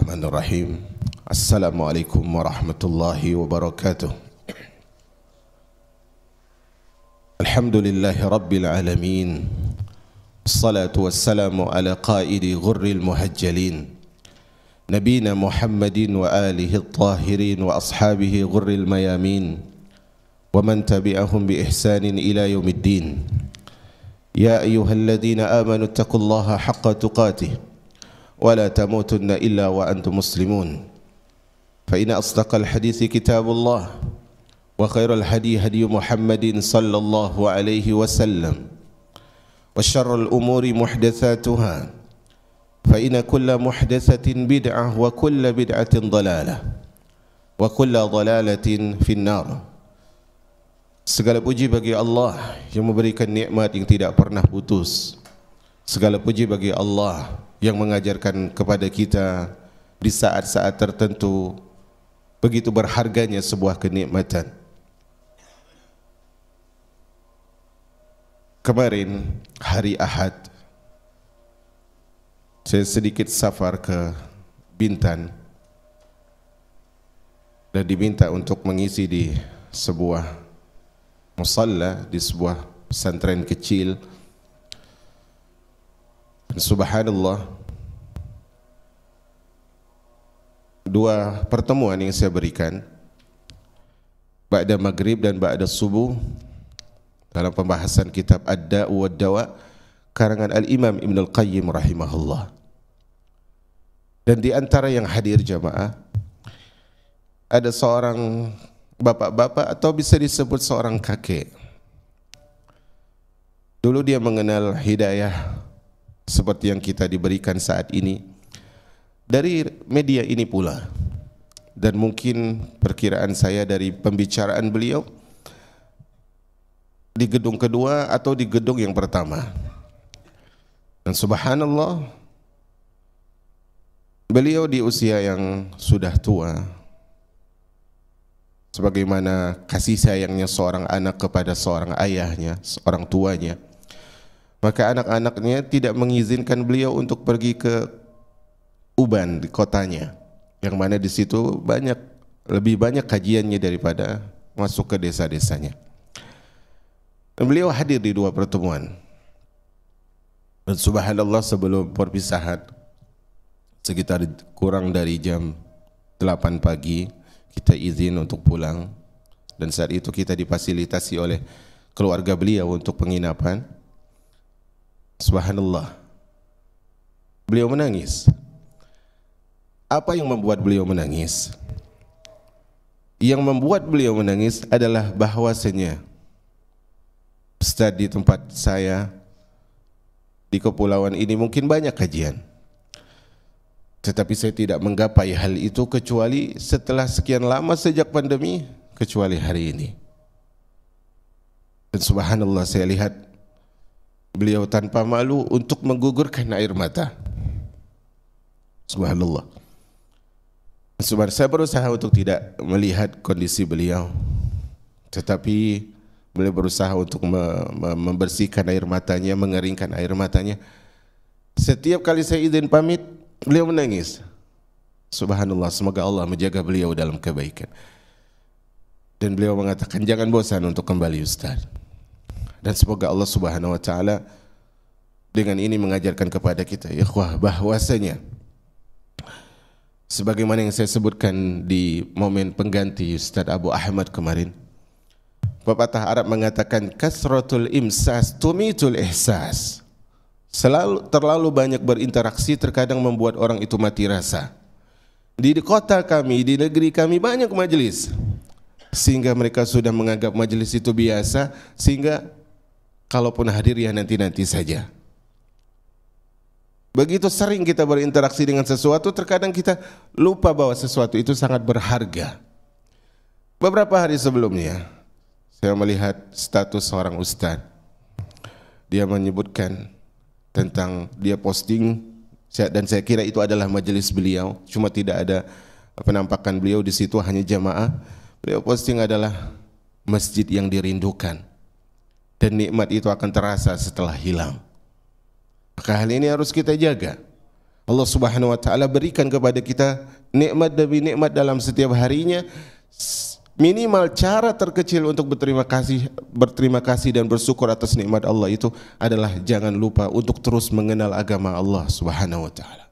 Bismillahirrahmanirrahim. Assalamualaikum warahmatullahi wabarakatuh. Alhamdulillahi rabbil alamin. Assalatu wassalamu ala qaidi ghurril muhajjalin Nabina Muhammadin wa alihi at-tahirin wa ashabihi ghurril mayamin wa man tabi'ahum bi ihsanin ila yaumiddin. Ya ayyuhalladzina amanu taqullaha haqqa tuqatih ولا تموتن إلا وأنتم مسلمون فإن أصدق الحديث كتاب الله وخير الهدي هدي محمد صلى الله عليه وسلم وشر الأمور محدثاتها فإن كل محدثة بدعة وكل بدعة ضلالة وكل ضلالة في النار. Segala puji bagi Allah yang memberikan nikmat yang tidak pernah putus. Segala puji bagi Allah yang mengajarkan kepada kita di saat-saat tertentu begitu berharganya sebuah kenikmatan. Kemarin hari Ahad saya sedikit safar ke Bintan dan diminta untuk mengisi di sebuah musalla di sebuah pesantren kecil. Subhanallah, dua pertemuan yang saya berikan ba'da maghrib dan ba'da subuh dalam pembahasan kitab Ad-Da'u wad-Dawa karangan Al-Imam Ibn Al-Qayyim rahimahullah. Dan di antara yang hadir jamaah ada seorang bapak-bapak atau bisa disebut seorang kakek. Dulu dia mengenal hidayah seperti yang kita diberikan saat ini dari media ini pula, dan mungkin perkiraan saya dari pembicaraan beliau di gedung kedua atau di gedung yang pertama. Dan subhanallah, beliau di usia yang sudah tua, sebagaimana kasih sayangnya seorang anak kepada seorang ayahnya, seorang tuanya, maka anak-anaknya tidak mengizinkan beliau untuk pergi ke Uban di kotanya, yang mana di situ lebih banyak kajiannya daripada masuk ke desa-desanya. Dan beliau hadir di dua pertemuan. Dan subhanallah, sebelum perpisahan sekitar kurang dari jam 8 pagi kita izin untuk pulang, dan saat itu kita difasilitasi oleh keluarga beliau untuk penginapan. Subhanallah, beliau menangis. Apa yang membuat beliau menangis? Yang membuat beliau menangis adalah bahwasanya Ustaz, di tempat saya di kepulauan ini mungkin banyak kajian, tetapi saya tidak menggapai hal itu kecuali setelah sekian lama sejak pandemi, kecuali hari ini. Dan subhanallah, saya lihat beliau tanpa malu untuk menggugurkan air mata. Subhanallah. Saya berusaha untuk tidak melihat kondisi beliau, tetapi beliau berusaha untuk membersihkan air matanya, mengeringkan air matanya. Setiap kali saya izin pamit, beliau menangis. Subhanallah, semoga Allah menjaga beliau dalam kebaikan. Dan beliau mengatakan, jangan bosan untuk kembali Ustaz. Dan semoga Allah subhanahu wa ta'ala dengan ini mengajarkan kepada kita, ikhwah, bahwasanya sebagaimana yang saya sebutkan di momen pengganti Ustaz Abu Ahmad kemarin, pepatah Arab mengatakan kasratul imsas tumitul ihsas. Terlalu banyak berinteraksi terkadang membuat orang itu mati rasa. Di kota kami, di negeri kami banyak majelis, sehingga mereka sudah menganggap majelis itu biasa, sehingga kalaupun hadir ya nanti-nanti saja. Begitu sering kita berinteraksi dengan sesuatu, terkadang kita lupa bahwa sesuatu itu sangat berharga. Beberapa hari sebelumnya saya melihat status seorang ustaz. Dia menyebutkan tentang dia posting, dan saya kira itu adalah majelis beliau, cuma tidak ada penampakan beliau di situ, hanya jamaah. Beliau posting adalah masjid yang dirindukan, dan nikmat itu akan terasa setelah hilang. Maka hal ini harus kita jaga. Allah Subhanahu wa taala berikan kepada kita nikmat demi nikmat dalam setiap harinya. Minimal cara terkecil untuk berterima kasih dan bersyukur atas nikmat Allah itu adalah jangan lupa untuk terus mengenal agama Allah Subhanahu wa taala.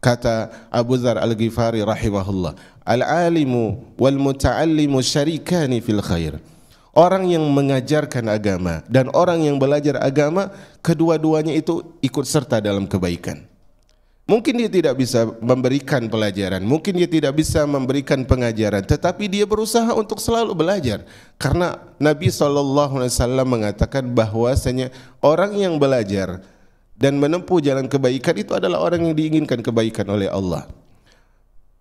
Kata Abu Dzar Al-Ghifari rahimahullah, al-alimu wal muta'allimu syarikani fil khair. Orang yang mengajarkan agama dan orang yang belajar agama, kedua-duanya itu ikut serta dalam kebaikan. Mungkin dia tidak bisa memberikan pelajaran, mungkin dia tidak bisa memberikan pengajaran, tetapi dia berusaha untuk selalu belajar. Karena Nabi SAW mengatakan bahwasanya orang yang belajar dan menempuh jalan kebaikan itu adalah orang yang diinginkan kebaikan oleh Allah.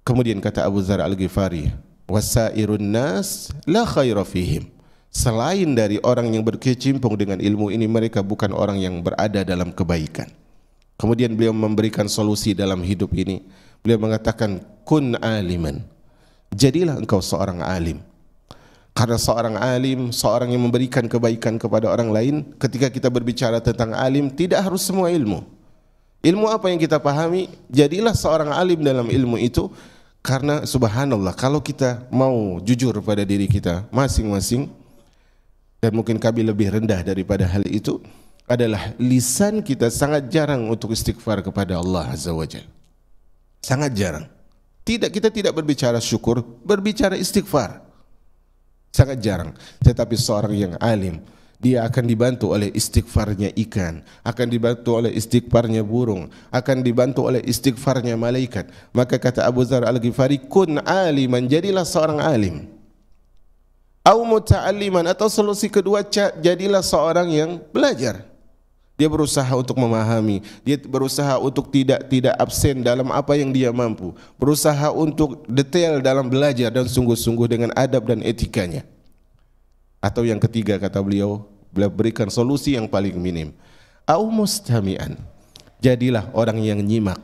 Kemudian kata Abu Dzar Al-Ghifari, wasairun nas la khaira fihim. Selain dari orang yang berkecimpung dengan ilmu ini, mereka bukan orang yang berada dalam kebaikan. Kemudian beliau memberikan solusi dalam hidup ini. Beliau mengatakan, kun aliman. Jadilah engkau seorang alim. Karena seorang alim, seorang yang memberikan kebaikan kepada orang lain. Ketika kita berbicara tentang alim, tidak harus semua ilmu. Ilmu apa yang kita pahami, jadilah seorang alim dalam ilmu itu. Karena subhanallah, kalau kita mau jujur pada diri kita masing-masing, dan mungkin kami lebih rendah daripada hal itu, adalah lisan kita sangat jarang untuk istighfar kepada Allah Azza wa Jalla. Sangat jarang. Kita tidak berbicara syukur, berbicara istighfar. Sangat jarang. Tetapi seorang yang alim, dia akan dibantu oleh istighfarnya ikan, akan dibantu oleh istighfarnya burung, akan dibantu oleh istighfarnya malaikat. Maka kata Abu Dzar Al-Ghifari, kun aliman, jadilah seorang alim. Au muta'alliman, atau solusi kedua, jadilah seorang yang belajar. Dia berusaha untuk memahami, dia berusaha untuk tidak absen dalam apa yang dia mampu, berusaha untuk detail dalam belajar dan sungguh-sungguh dengan adab dan etikanya. Atau yang ketiga kata beliau berikan solusi yang paling minim. Au mustami'an, jadilah orang yang nyimak.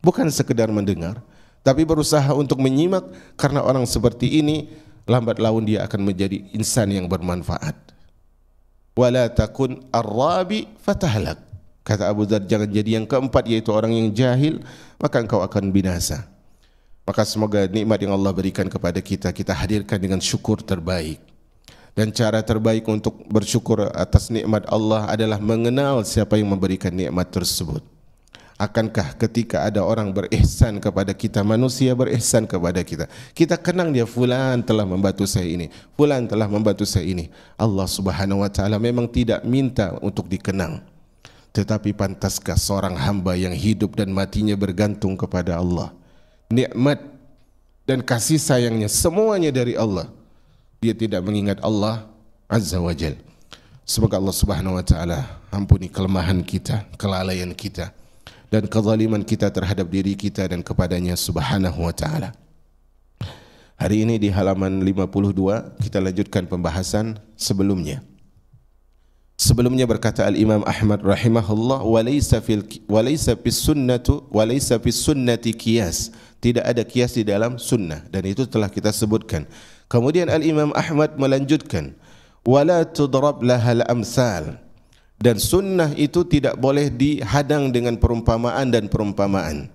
Bukan sekedar mendengar, tapi berusaha untuk menyimak, karena orang seperti ini lambat laun dia akan menjadi insan yang bermanfaat. Wala takun ar-rabi fatahlak. Kata Abu Dzar, jangan jadi yang keempat, yaitu orang yang jahil, maka engkau akan binasa. Maka semoga nikmat yang Allah berikan kepada kita, kita hadirkan dengan syukur terbaik. Dan cara terbaik untuk bersyukur atas nikmat Allah adalah mengenal siapa yang memberikan nikmat tersebut. Akankah ketika ada orang berihsan kepada kita, manusia berihsan kepada kita, kita kenang dia, fulan telah membantu saya ini, fulan telah membantu saya ini. Allah Subhanahu wa taala memang tidak minta untuk dikenang. Tetapi pantaskah seorang hamba yang hidup dan matinya bergantung kepada Allah, nikmat dan kasih sayangnya semuanya dari Allah, dia tidak mengingat Allah Azza wa Jalla? Semoga Allah Subhanahu wa taala ampuni kelemahan kita, kelalaian kita, dan kezaliman kita terhadap diri kita dan kepadanya Subhanahu wa ta'ala. Hari ini di halaman 52 kita lanjutkan pembahasan sebelumnya. Sebelumnya berkata Al-Imam Ahmad rahimahullah, walaysa fis sunnati qiyas. Tidak ada qiyas di dalam sunnah, dan itu telah kita sebutkan. Kemudian Al-Imam Ahmad melanjutkan, wala tudrab lahal amsal. Dan sunnah itu tidak boleh dihadang dengan perumpamaan dan perumpamaan.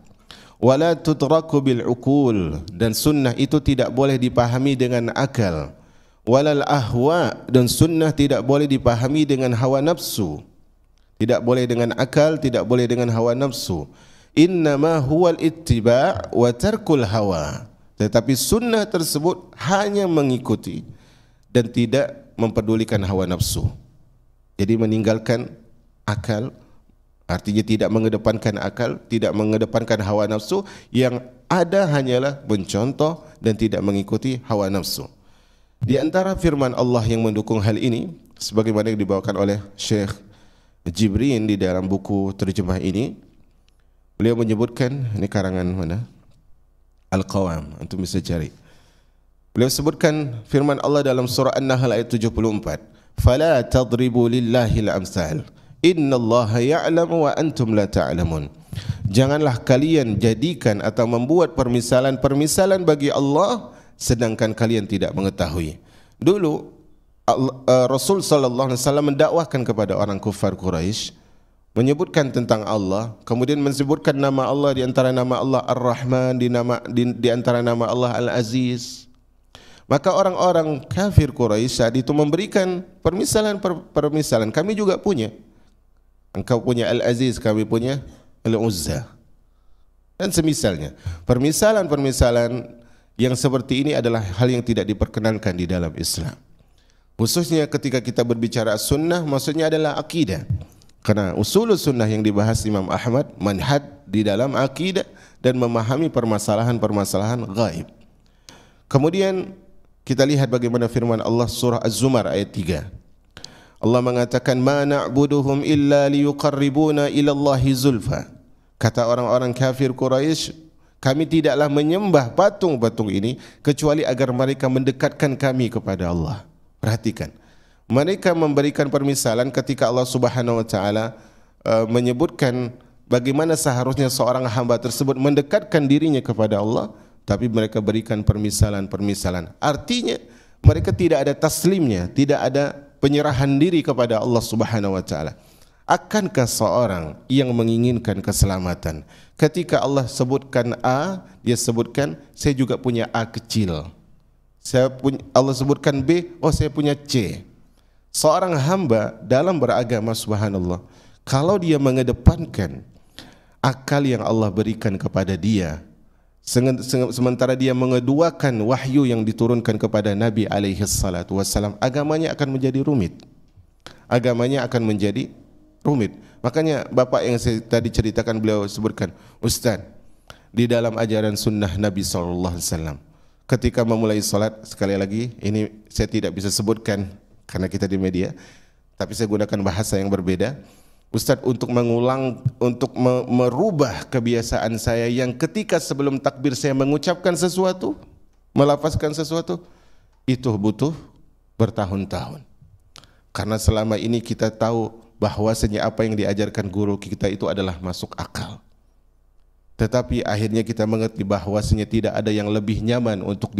Wala tudraku bil uqul, dan sunnah itu tidak boleh dipahami dengan akal. Walal ahwa, dan sunnah tidak boleh dipahami dengan hawa nafsu. Tidak boleh dengan akal, tidak boleh dengan hawa nafsu. Innama huwal ittiba' wa tarkul hawa. Tetapi sunnah tersebut hanya mengikuti dan tidak mempedulikan hawa nafsu. Jadi meninggalkan akal, artinya tidak mengedepankan akal, tidak mengedepankan hawa nafsu, yang ada hanyalah mencontoh dan tidak mengikuti hawa nafsu. Di antara firman Allah yang mendukung hal ini, sebagaimana yang dibawakan oleh Syekh Jibrin di dalam buku terjemah ini, beliau menyebutkan, ini karangan mana? Al-Qawam, antum bisa cari. Beliau sebutkan firman Allah dalam surah An-Nahl ayat 74. Fala tadribu lillahil amsal, innallaha ya'lamu wa antum la ta'lamun. Janganlah kalian jadikan atau membuat permisalan-permisalan bagi Allah sedangkan kalian tidak mengetahui. Dulu Rasul sallallahu alaihi wasallam mendakwahkan kepada orang kufar Quraisy menyebutkan tentang Allah, kemudian menyebutkan nama Allah di antara nama Allah Ar-Rahman, di antara nama Allah Al-Aziz. Maka orang-orang kafir Quraisy saat itu memberikan permisalan. Kami juga punya. Engkau punya Al-Aziz, kami punya Al-Uzza. Dan semisalnya. Permisalan yang seperti ini adalah hal yang tidak diperkenankan di dalam Islam. Khususnya ketika kita berbicara sunnah, maksudnya adalah akidah. Karena usul sunnah yang dibahas Imam Ahmad, manhaj di dalam akidah dan memahami permasalahan-permasalahan gaib. Kemudian kita lihat bagaimana firman Allah surah Az-Zumar ayat 3. Allah mengatakan, "Ma na'buduhum illa liyuqarribuna ila Allahi zulfa." Kata orang-orang kafir Quraisy, kami tidaklah menyembah patung-patung ini kecuali agar mereka mendekatkan kami kepada Allah. Perhatikan. Mereka memberikan permisalan ketika Allah Subhanahu wa taala menyebutkan bagaimana seharusnya seorang hamba tersebut mendekatkan dirinya kepada Allah, tapi mereka berikan permisalan. Artinya mereka tidak ada taslimnya, tidak ada penyerahan diri kepada Allah Subhanahu wa taala. Akankah seorang yang menginginkan keselamatan ketika Allah sebutkan A, dia sebutkan saya juga punya A kecil. Allah sebutkan B, oh saya punya C. Seorang hamba dalam beragama, subhanallah, kalau dia mengedepankan akal yang Allah berikan kepada dia, sementara dia mengeduakan wahyu yang diturunkan kepada Nabi alaihi salatu wassalam, agamanya akan menjadi rumit. Makanya bapak yang saya tadi ceritakan, beliau sebutkan, Ustaz, di dalam ajaran sunnah Nabi SAW, ketika memulai salat, sekali lagi ini saya tidak bisa sebutkan karena kita di media, tapi saya gunakan bahasa yang berbeda. Ustaz, untuk merubah kebiasaan saya yang ketika sebelum takbir saya mengucapkan sesuatu, melafazkan sesuatu, itu butuh bertahun-tahun. Karena selama ini kita tahu bahwasanya apa yang diajarkan guru kita itu adalah masuk akal. Tetapi akhirnya kita mengerti bahwasanya tidak ada yang lebih nyaman untuk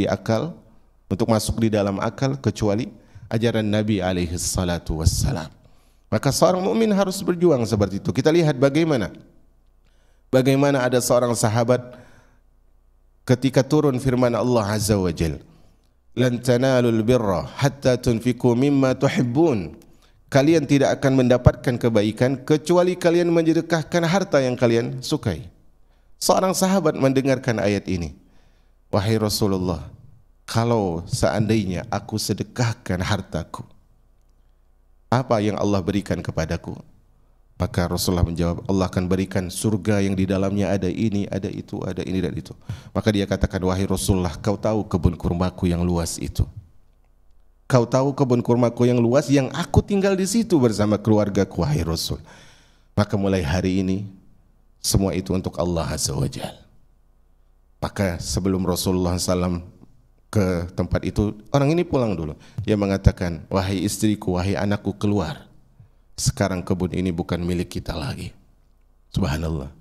masuk di dalam akal kecuali ajaran Nabi alaihi salatu wassalam. Maka seorang mukmin harus berjuang seperti itu. Kita lihat bagaimana ada seorang sahabat ketika turun firman Allah azza wa jalla, "Lan tanalul birra hatta tunfiqu mimma tuhibbun." Kalian tidak akan mendapatkan kebaikan kecuali kalian mensedekahkan harta yang kalian sukai. Seorang sahabat mendengarkan ayat ini, "Wahai Rasulullah, kalau seandainya aku sedekahkan hartaku, apa yang Allah berikan kepadaku?" Maka Rasulullah menjawab, Allah akan berikan surga yang di dalamnya ada ini, ada itu, ada ini dan itu. Maka dia katakan, "Wahai Rasulullah, kau tahu kebun kurmaku yang luas itu. Kau tahu kebun kurmaku yang luas yang aku tinggal di situ bersama keluargaku, wahai Rasul." Maka mulai hari ini semua itu untuk Allah azza wa jalla. Maka sebelum Rasulullah SAW ke tempat itu, orang ini pulang dulu. Dia mengatakan, "Wahai istriku, wahai anakku, keluar. Sekarang kebun ini bukan milik kita lagi." Subhanallah.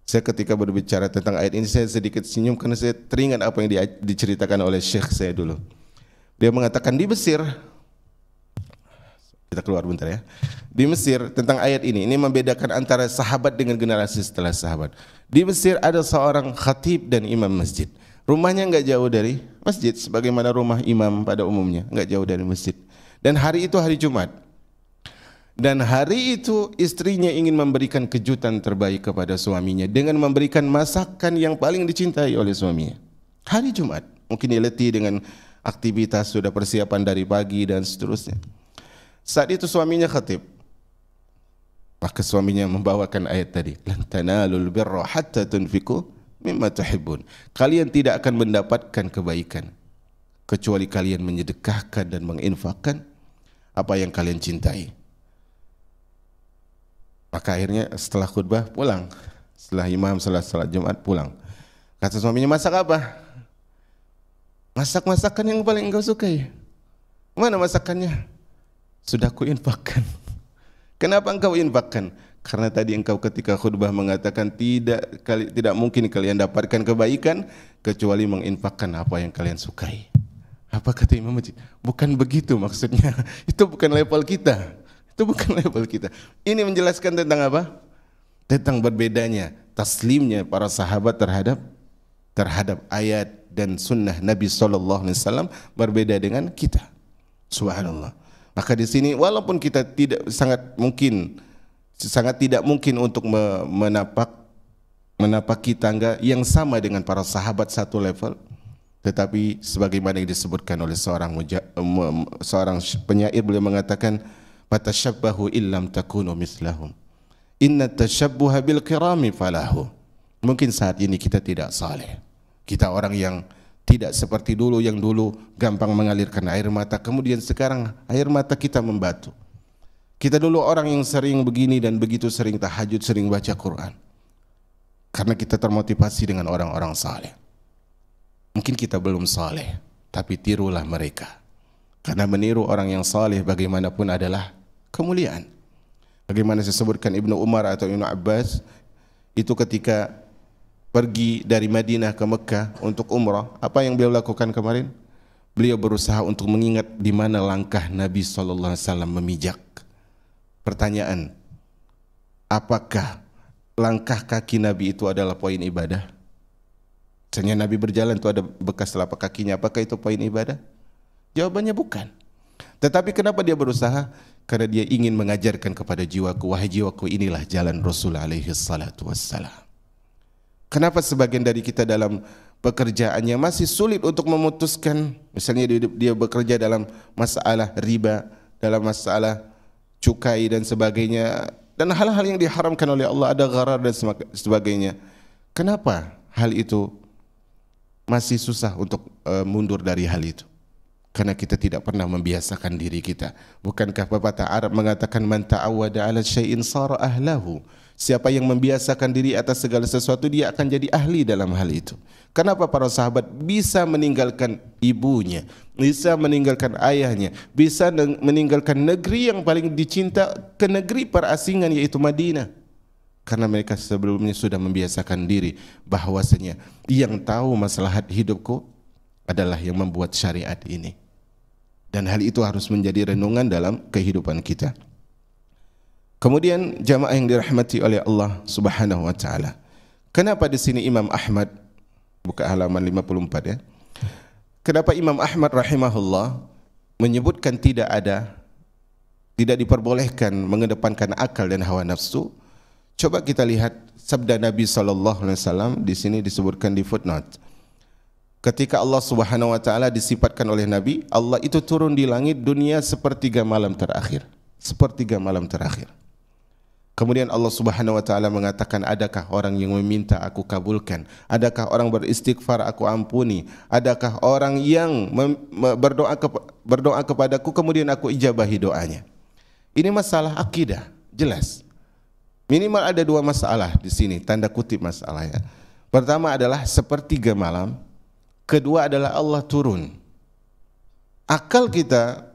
Saya ketika berbicara tentang ayat ini, saya sedikit senyum karena saya teringat apa yang diceritakan oleh syekh saya dulu. Dia mengatakan di Mesir, kita keluar bentar ya. Di Mesir tentang ayat ini membedakan antara sahabat dengan generasi setelah sahabat. Di Mesir ada seorang khatib dan imam masjid. Rumahnya enggak jauh dari masjid, sebagaimana rumah imam pada umumnya, enggak jauh dari masjid. Dan hari itu hari Jumat. Dan hari itu istrinya ingin memberikan kejutan terbaik kepada suaminya dengan memberikan masakan yang paling dicintai oleh suaminya. Hari Jumat, mungkin dia letih dengan aktivitas, sudah persiapan dari pagi dan seterusnya. Saat itu suaminya khatib. Maka suaminya membawakan ayat tadi, "Lan tanalul birra hatta tunfiqu mimma tuhibbun." Kalian tidak akan mendapatkan kebaikan kecuali kalian menyedekahkan dan menginfakkan apa yang kalian cintai. Maka akhirnya setelah khutbah pulang. Setelah imam salat Jumat pulang. Kata suaminya, "Masak apa?" "Masak masakan yang paling engkau sukai." "Mana masakannya?" "Sudah ku infakkan." "Kenapa engkau infakkan?" "Karena tadi engkau ketika khutbah mengatakan tidak mungkin kalian dapatkan kebaikan kecuali menginfakkan apa yang kalian sukai." Apa kata imam masjid? "Bukan begitu maksudnya. Itu bukan level kita. Itu bukan level kita. Ini menjelaskan tentang apa? Tentang berbedanya taslimnya para sahabat terhadap ayat dan sunnah Nabi SAW berbeda dengan kita. Subhanallah. Maka di sini walaupun kita sangat tidak mungkin untuk menapaki tangga yang sama dengan para sahabat satu level, tetapi sebagaimana yang disebutkan oleh seorang penyair, beliau mengatakan fatashabbahu illam takunu mithlahum inna tashabbuha bil kirami falahu. Mungkin saat ini kita tidak saleh, kita orang yang tidak seperti dulu, yang dulu gampang mengalirkan air mata, kemudian sekarang air mata kita membatu. Kita dulu orang yang sering begini dan begitu, sering tahajud, sering baca Quran, karena kita termotivasi dengan orang-orang saleh. Mungkin kita belum saleh, tapi tirulah mereka, karena meniru orang yang saleh bagaimanapun adalah kemuliaan. Bagaimana disebutkan Ibnu Umar atau Ibnu Abbas itu ketika pergi dari Madinah ke Mekah untuk umrah, apa yang beliau lakukan kemarin? Beliau berusaha untuk mengingat di mana langkah Nabi SAW memijak. Pertanyaan, apakah langkah kaki Nabi itu adalah poin ibadah? Misalnya Nabi berjalan itu ada bekas telapak kakinya, apakah itu poin ibadah? Jawabannya bukan. Tetapi kenapa dia berusaha? Karena dia ingin mengajarkan kepada jiwaku, wahai jiwaku, inilah jalan Rasul alaihi salatu wassalam. Kenapa sebagian dari kita dalam pekerjaannya masih sulit untuk memutuskan, misalnya dia bekerja dalam masalah riba, dalam masalah cukai dan sebagainya, dan hal-hal yang diharamkan oleh Allah, ada gharar dan sebagainya. Kenapa hal itu masih susah untuk mundur dari hal itu? Karena kita tidak pernah membiasakan diri kita. Bukankah pepatah Arab mengatakan man ta'awwada 'ala syai'in sara ahlahu? Siapa yang membiasakan diri atas segala sesuatu, dia akan jadi ahli dalam hal itu. Kenapa para sahabat bisa meninggalkan ibunya, bisa meninggalkan ayahnya, bisa meninggalkan negeri yang paling dicinta ke negeri perasingan, yaitu Madinah? Karena mereka sebelumnya sudah membiasakan diri bahwasanya yang tahu maslahat hidupku adalah yang membuat syariat ini. Dan hal itu harus menjadi renungan dalam kehidupan kita. Kemudian jamaah yang dirahmati oleh Allah Subhanahu wa taala. Kenapa di sini Imam Ahmad, buka halaman 54 ya. Kenapa Imam Ahmad rahimahullah menyebutkan tidak diperbolehkan mengedepankan akal dan hawa nafsu? Coba kita lihat sabda Nabi sallallahu alaihi wasallam di sini disebutkan di footnote. Ketika Allah Subhanahu wa taala disifatkan oleh Nabi, Allah itu turun di langit dunia sepertiga malam terakhir. Sepertiga malam terakhir. Kemudian Allah Subhanahu wa taala mengatakan, adakah orang yang meminta aku kabulkan? Adakah orang beristighfar aku ampuni? Adakah orang yang berdoa kepadaku kemudian aku ijabahi doanya? Ini masalah akidah, jelas. Minimal ada dua masalah di sini, tanda kutip masalahnya. Pertama adalah sepertiga malam, kedua adalah Allah turun. Akal kita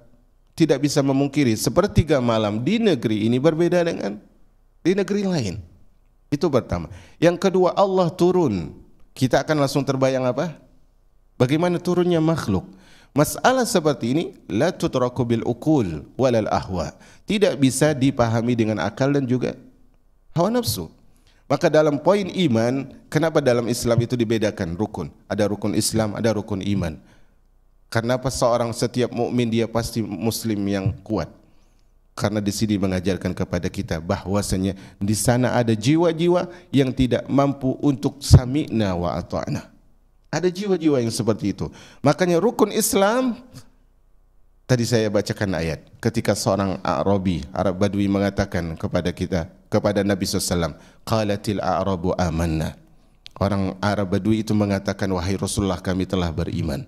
tidak bisa memungkiri sepertiga malam di negeri ini berbeda dengan di negeri lain. Itu pertama. Yang kedua, Allah turun. Kita akan langsung terbayang apa? Bagaimana turunnya makhluk. Masalah seperti ini la tutraku bil uqul walal ahwa. Tidak bisa dipahami dengan akal dan juga hawa nafsu. Maka dalam poin iman, kenapa dalam Islam itu dibedakan rukun? Ada rukun Islam, ada rukun iman. Kenapa setiap mukmin dia pasti muslim yang kuat? Karena di sini mengajarkan kepada kita bahwasanya di sana ada jiwa-jiwa yang tidak mampu untuk sami'na wa ata'na. Ada jiwa-jiwa yang seperti itu. Makanya rukun Islam, tadi saya bacakan ayat ketika seorang Arabi, Arab Badui mengatakan kepada Nabi SAW, qalatil a'rabu amanna. Orang Arab Badui itu mengatakan, wahai Rasulullah, kami telah beriman.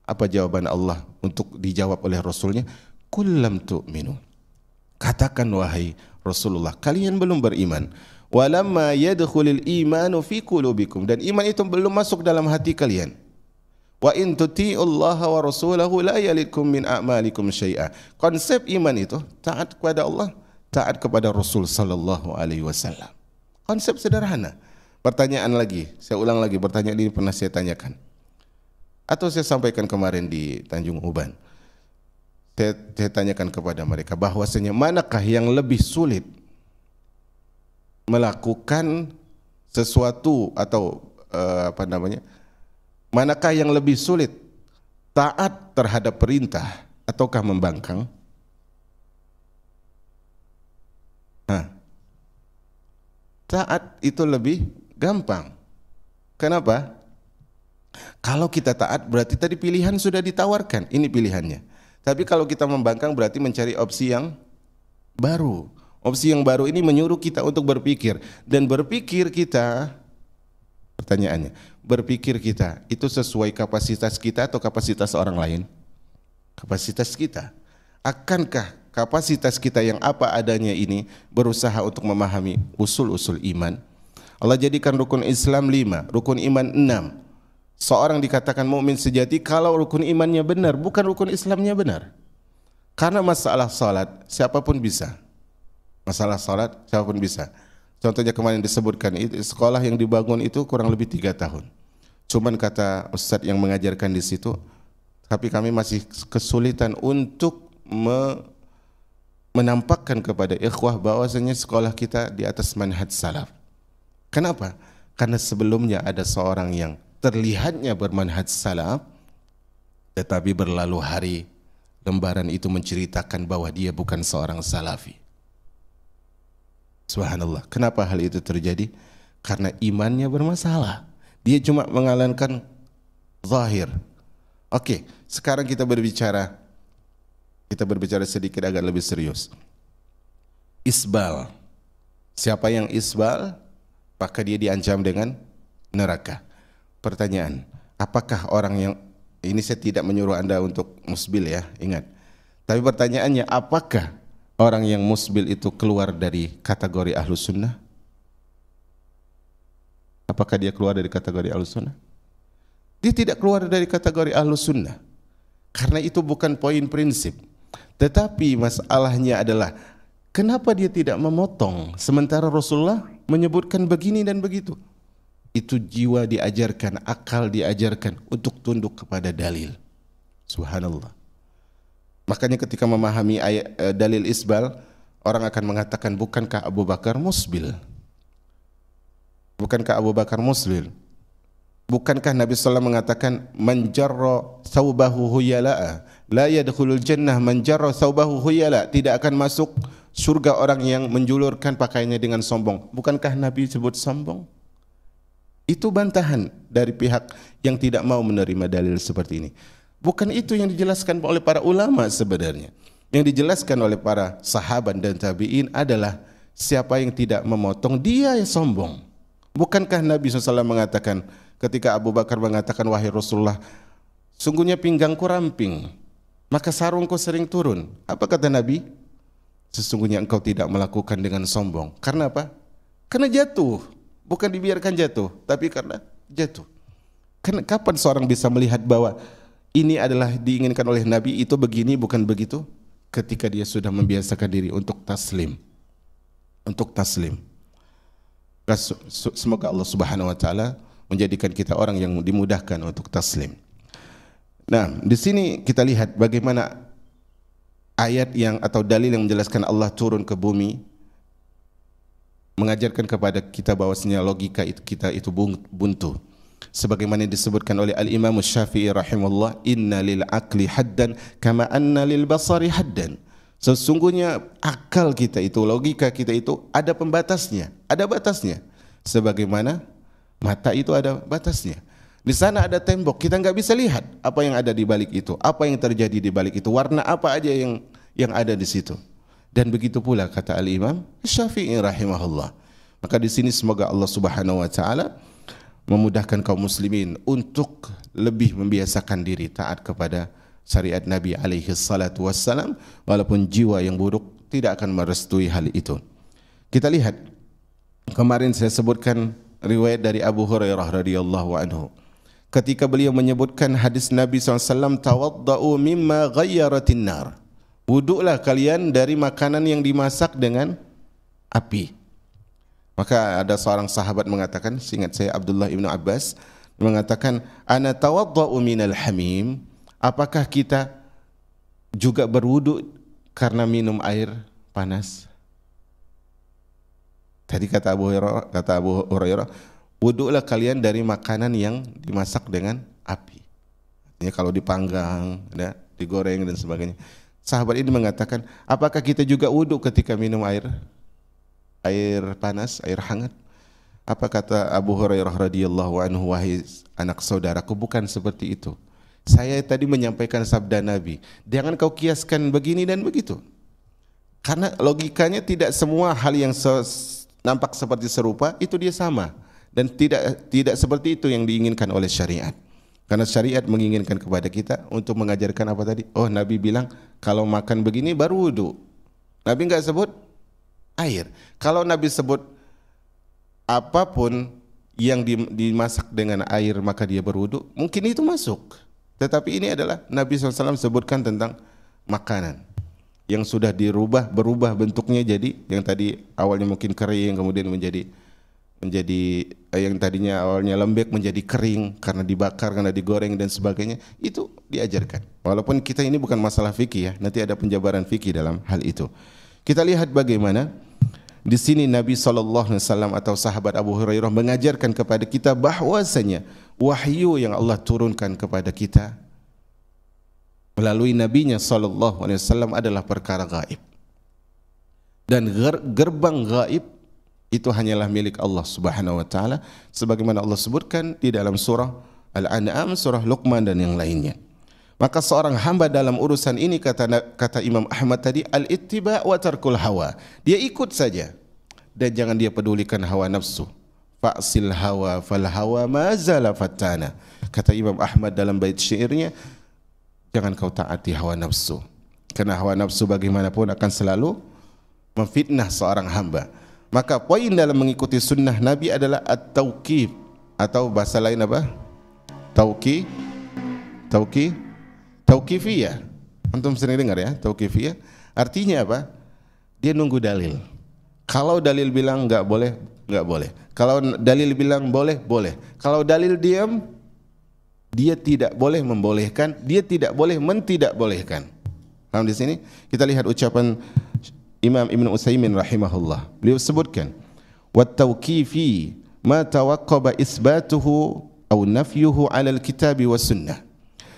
Apa jawaban Allah untuk dijawab oleh Rasulnya? Qul lam tu'minu. Katakan wahai Rasulullah, kalian belum beriman. Walamma yadkhulul imanu fi qulubikum, dan iman itu belum masuk dalam hati kalian. Wa in tuti'ullaha wa rasulahu la yalikum min a'malikum syai'a. Konsep iman itu taat kepada Allah, taat kepada Rasul sallallahu alaihi wasallam. Konsep sederhana. Pertanyaan lagi, saya ulang lagi, pertanyaan ini pernah saya tanyakan atau saya sampaikan kemarin di Tanjung Uban. saya tanyakan kepada mereka bahwasanya manakah yang lebih sulit melakukan sesuatu atau manakah yang lebih sulit taat terhadap perintah ataukah membangkang? Taat itu lebih gampang. Kenapa? Kalau kita taat berarti tadi pilihan sudah ditawarkan, ini pilihannya. Tapi kalau kita membangkang berarti mencari opsi yang baru. Opsi yang baru ini menyuruh kita untuk berpikir. Dan berpikir kita, pertanyaannya, berpikir kita itu sesuai kapasitas kita atau kapasitas orang lain? Kapasitas kita. Akankah kapasitas kita yang apa adanya ini berusaha untuk memahami usul-usul iman? Allah jadikan rukun Islam 5, rukun iman 6. Seorang dikatakan mukmin sejati kalau rukun imannya benar, bukan rukun Islamnya benar. Karena masalah salat siapapun bisa. Masalah salat siapapun bisa. Contohnya kemarin disebutkan sekolah yang dibangun itu kurang lebih 3 tahun. Cuman kata Ustadz yang mengajarkan di situ, tapi kami masih kesulitan untuk menampakkan kepada ikhwah bahwasanya sekolah kita di atas manhaj salaf. Kenapa? Karena sebelumnya ada seorang yang terlihatnya bermanhaj salaf, tetapi berlalu hari lembaran itu menceritakan bahwa dia bukan seorang salafi. Subhanallah. Kenapa hal itu terjadi? Karena imannya bermasalah. Dia cuma mengalankan zahir. Oke, sekarang kita berbicara sedikit agak lebih serius. Isbal. Siapa yang isbal, maka dia diancam dengan neraka. Pertanyaan, apakah orang yang, ini saya tidak menyuruh Anda untuk musbil ya, ingat. Tapi pertanyaannya, apakah orang yang musbil itu keluar dari kategori ahlus sunnah? Apakah dia keluar dari kategori ahlus sunnah? Dia tidak keluar dari kategori ahlus sunnah. Karena itu bukan poin prinsip. Tetapi masalahnya adalah, kenapa dia tidak memotong sementara Rasulullah menyebutkan begini dan begitu? Itu jiwa diajarkan, akal diajarkan untuk tunduk kepada dalil. Subhanallah. Makanya ketika memahami dalil isbal, orang akan mengatakan, bukankah Abu Bakar musbil? Bukankah Abu Bakar musbil? Bukankah Nabi SAW mengatakan, man jarra thawbahu huyala'a la yadkhulul jannah man jarra thawbahu huyala, tidak akan masuk surga orang yang menjulurkan pakaiannya dengan sombong. Bukankah Nabi sebut sombong? Itu bantahan dari pihak yang tidak mau menerima dalil seperti ini. Bukan itu yang dijelaskan oleh para ulama sebenarnya. Yang dijelaskan oleh para sahabat dan tabi'in adalah siapa yang tidak memotong, dia yang sombong. Bukankah Nabi SAW mengatakan, ketika Abu Bakar mengatakan, wahai Rasulullah, sungguhnya pinggangku ramping, maka sarungku sering turun. Apa kata Nabi? Sesungguhnya engkau tidak melakukan dengan sombong. Karena apa? Karena jatuh. Bukan dibiarkan jatuh, tapi karena jatuh. Kapan seorang bisa melihat bahwa ini adalah diinginkan oleh Nabi, itu begini bukan begitu? Ketika dia sudah membiasakan diri untuk taslim. Untuk taslim. Semoga Allah Subhanahu wa taala menjadikan kita orang yang dimudahkan untuk taslim. Nah, di sini kita lihat bagaimana ayat yang atau dalil yang menjelaskan Allah turun ke bumi mengajarkan kepada kita bahwasanya logika kita itu buntu. Sebagaimana disebutkan oleh Al-Imam Syafi'i rahimahullah, inna lil aqli haddan kama anna lil basari haddan. Sesungguhnya akal kita itu, logika kita itu ada pembatasnya, ada batasnya. Sebagaimana mata itu ada batasnya. Di sana ada tembok, kita nggak bisa lihat apa yang ada di balik itu, apa yang terjadi di balik itu, warna apa aja yang ada di situ. Dan begitu pula kata Al-Imam Syafi'i rahimahullah. Maka di sini semoga Allah Subhanahu wa taala memudahkan kaum muslimin untuk lebih membiasakan diri taat kepada syariat Nabi alaihi salatu wassalam, walaupun jiwa yang buruk tidak akan merestui hal itu. Kita lihat, kemarin saya sebutkan riwayat dari Abu Hurairah radhiyallahu anhu. Ketika beliau menyebutkan hadis Nabi SAW, tawadda'u mimma ghayyaratin nar. Wuduklah kalian dari makanan yang dimasak dengan api. Maka ada seorang sahabat mengatakan, seingat saya Abdullah ibnu Abbas, mengatakan, ana tawadda'u minal hamim. Apakah kita juga berwudu karena minum air panas? Tadi kata Abu Hurairah, wudulah kalian dari makanan yang dimasak dengan api. Artinya kalau dipanggang, ya, digoreng dan sebagainya. Sahabat ini mengatakan, apakah kita juga wudu ketika minum air panas, air hangat? Apa kata Abu Hurairah radhiyallahu anhu, wahai anak saudaraku, bukan seperti itu. Saya tadi menyampaikan sabda Nabi, jangan kau kiaskan begini dan begitu. Karena logikanya tidak semua hal yang nampak seperti serupa itu dia sama, dan tidak seperti itu yang diinginkan oleh syariat. Karena syariat menginginkan kepada kita untuk mengajarkan apa tadi? Oh, Nabi bilang kalau makan begini baru wudu. Nabi enggak sebut air. Kalau Nabi sebut apapun yang dimasak dengan air maka dia berwudu, mungkin itu masuk. Tetapi ini adalah Nabi SAW sebutkan tentang makanan yang sudah berubah bentuknya, jadi yang tadi awalnya mungkin kering kemudian menjadi yang tadinya awalnya lembek menjadi kering karena dibakar, karena digoreng dan sebagainya. Itu diajarkan. Walaupun kita ini bukan masalah fikih ya, nanti ada penjabaran fikih dalam hal itu. Kita lihat bagaimana di sini Nabi SAW atau sahabat Abu Hurairah mengajarkan kepada kita bahwasanya wahyu yang Allah turunkan kepada kita melalui nabinya SAW adalah perkara gaib, dan gerbang gaib itu hanyalah milik Allah Subhanahu wa taala, sebagaimana Allah sebutkan di dalam surah Al-An'am, surah Luqman dan yang lainnya. Maka seorang hamba dalam urusan ini, kata Imam Ahmad tadi, al-ittiba' wa tarkul hawa. Dia ikut saja dan jangan dia pedulikan hawa nafsu. Fa'sil hawa fal hawa ma zala fatana. Kata Imam Ahmad dalam bait syairnya, jangan kau taati hawa nafsu, karena hawa nafsu bagaimanapun akan selalu memfitnah seorang hamba. Maka poin dalam mengikuti sunnah Nabi adalah at-tauqif, atau bahasa lain apa? Tauqifiyah. Antum sering dengar ya, tauqifiyah. Artinya apa? Dia nunggu dalil. Kalau dalil bilang enggak boleh, enggak boleh. Kalau dalil bilang boleh, boleh. Kalau dalil diam, dia tidak boleh membolehkan, dia tidak boleh mentidakbolehkan. Paham di sini? Kita lihat ucapan Imam Ibn Utsaimin rahimahullah. Beliau sebutkan, "Wat tauqifi ma tawaqqaba isbatuhu aw nafyuhu 'ala al-kitab wa sunnah."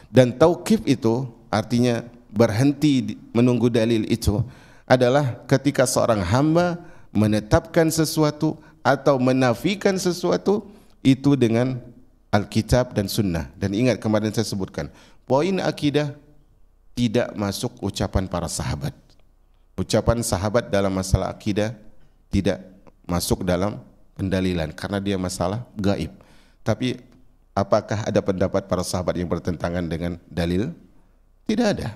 Dan tauqif itu artinya berhenti menunggu dalil, itu adalah ketika seorang hamba menetapkan sesuatu atau menafikan sesuatu itu dengan Alkitab dan Sunnah. Dan ingat kemarin saya sebutkan, poin akidah tidak masuk ucapan para sahabat. Ucapan sahabat dalam masalah akidah tidak masuk dalam pendalilan karena dia masalah gaib. Tapi apakah ada pendapat para sahabat yang bertentangan dengan dalil? Tidak ada.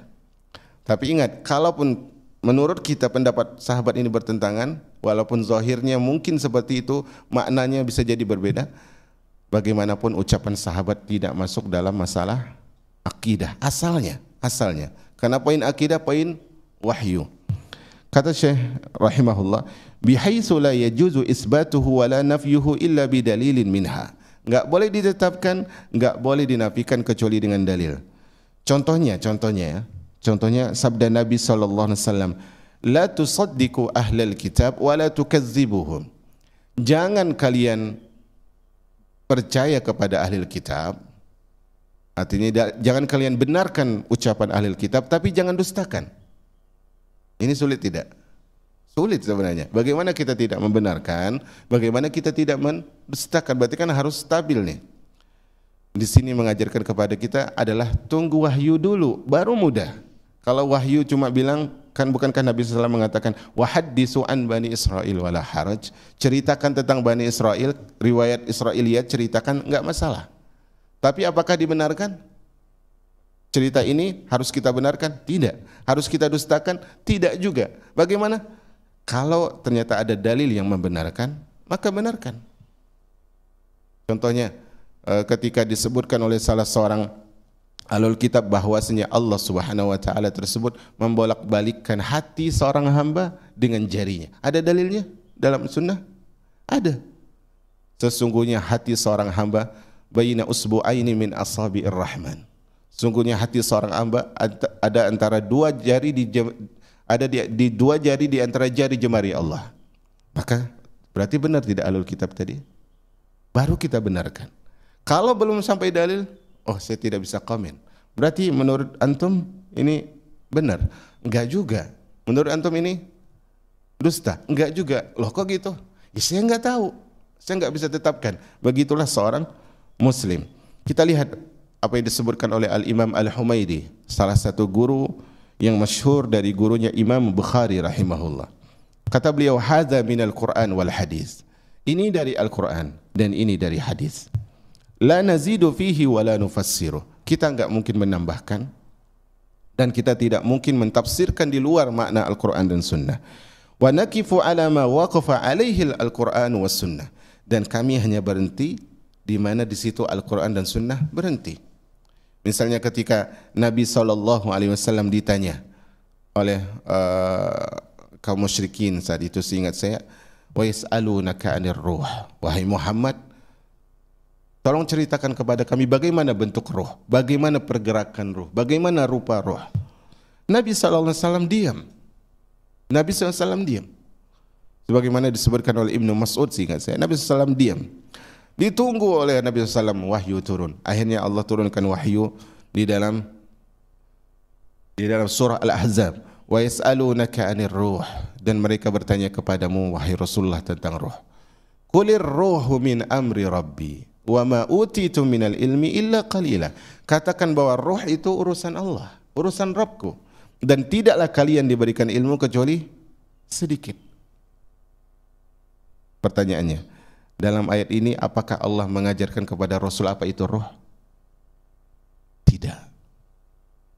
Tapi ingat, kalaupun menurut kita pendapat sahabat ini bertentangan, walaupun zahirnya mungkin seperti itu, maknanya bisa jadi berbeda. Bagaimanapun ucapan sahabat tidak masuk dalam masalah akidah asalnya. Karena poin akidah poin wahyu. Kata Syekh rahimahullah, bihaitsu la yajuzu isbatuhu wa la nafyuhu illa bidalilin minha. Enggak boleh ditetapkan, enggak boleh dinafikan kecuali dengan dalil. Contohnya sabda Nabi sallallahu alaihi wasallam, la tusaddiqu ahlal kitab wa la tukazzibuhum. Jangan kalian percaya kepada ahli kitab, artinya jangan kalian benarkan ucapan ahli kitab, tapi jangan dustakan. Ini sulit tidak? Sulit sebenarnya. Bagaimana kita tidak membenarkan, bagaimana kita tidak mendustakan? Berarti kan harus stabil nih. Di sini mengajarkan kepada kita adalah tunggu wahyu dulu, baru mudah. Kalau wahyu cuma bilang, kan bukankah Nabi SAW mengatakan wahaddisu an Bani Israel wala haraj, ceritakan tentang Bani Israel, riwayat Israiliyat ceritakan, enggak masalah. Tapi apakah dibenarkan? Cerita ini harus kita benarkan? Tidak. Harus kita dustakan? Tidak juga. Bagaimana? Kalau ternyata ada dalil yang membenarkan, maka benarkan. Contohnya ketika disebutkan oleh salah seorang Ahlul Kitab bahwasanya Allah Subhanahu wa taala tersebut membolak-balikkan hati seorang hamba dengan jarinya. Ada dalilnya dalam sunnah? Ada. Sesungguhnya hati seorang hamba baina usbu'aini min asabi'ir rahman. Sungguhnya hati seorang hamba ada antara dua jari di dua jari di antara jari jemari Allah. Maka berarti benar tidak ahlul kitab tadi? Baru kita benarkan. Kalau belum sampai dalil, oh saya tidak bisa komen. Berarti menurut antum ini benar? Enggak juga. Menurut antum ini dusta? Enggak juga. Loh kok gitu? Ya saya enggak tahu. Saya enggak bisa tetapkan. Begitulah seorang muslim. Kita lihat apa yang disebutkan oleh Al-Imam Al-Humaidi, salah satu guru yang masyhur dari gurunya Imam Bukhari rahimahullah. Kata beliau, hadza minal Qur'an wal hadis. Ini dari Al-Quran dan ini dari hadis. La nazidu fihi wa la nufassiru. Kita enggak mungkin menambahkan dan kita tidak mungkin mentafsirkan di luar makna Al-Quran dan Sunnah. Wa nakifu ala ma waqafa alaihi Al-Quran was Sunnah. Dan kami hanya berhenti di mana di situ Al-Quran dan Sunnah berhenti. Misalnya ketika Nabi SAW ditanya oleh kaum musyrikin saat itu, seingat saya, wa yas'alunaka 'anir ruh. Wahai Muhammad, tolong ceritakan kepada kami bagaimana bentuk ruh, bagaimana pergerakan ruh, bagaimana rupa ruh. Nabi SAW diam. Nabi SAW diam. Sebagaimana disebutkan oleh Ibnu Mas'ud, seingat saya, Nabi SAW diam. Ditunggu oleh Nabi SAW, wahyu turun. Akhirnya Allah turunkan wahyu di dalam surah Al-Ahzab. Wa yas'alunaka 'anir ruh. Dan mereka bertanya kepadamu, wahai Rasulullah, tentang ruh. Qulir ruhu min amri rabbi wa ma utitu minal ilmi illa qalila. Katakan bahwa ruh itu urusan Allah, urusan Rabbku, dan tidaklah kalian diberikan ilmu kecuali sedikit. Pertanyaannya, dalam ayat ini apakah Allah mengajarkan kepada Rasul apa itu ruh? Tidak.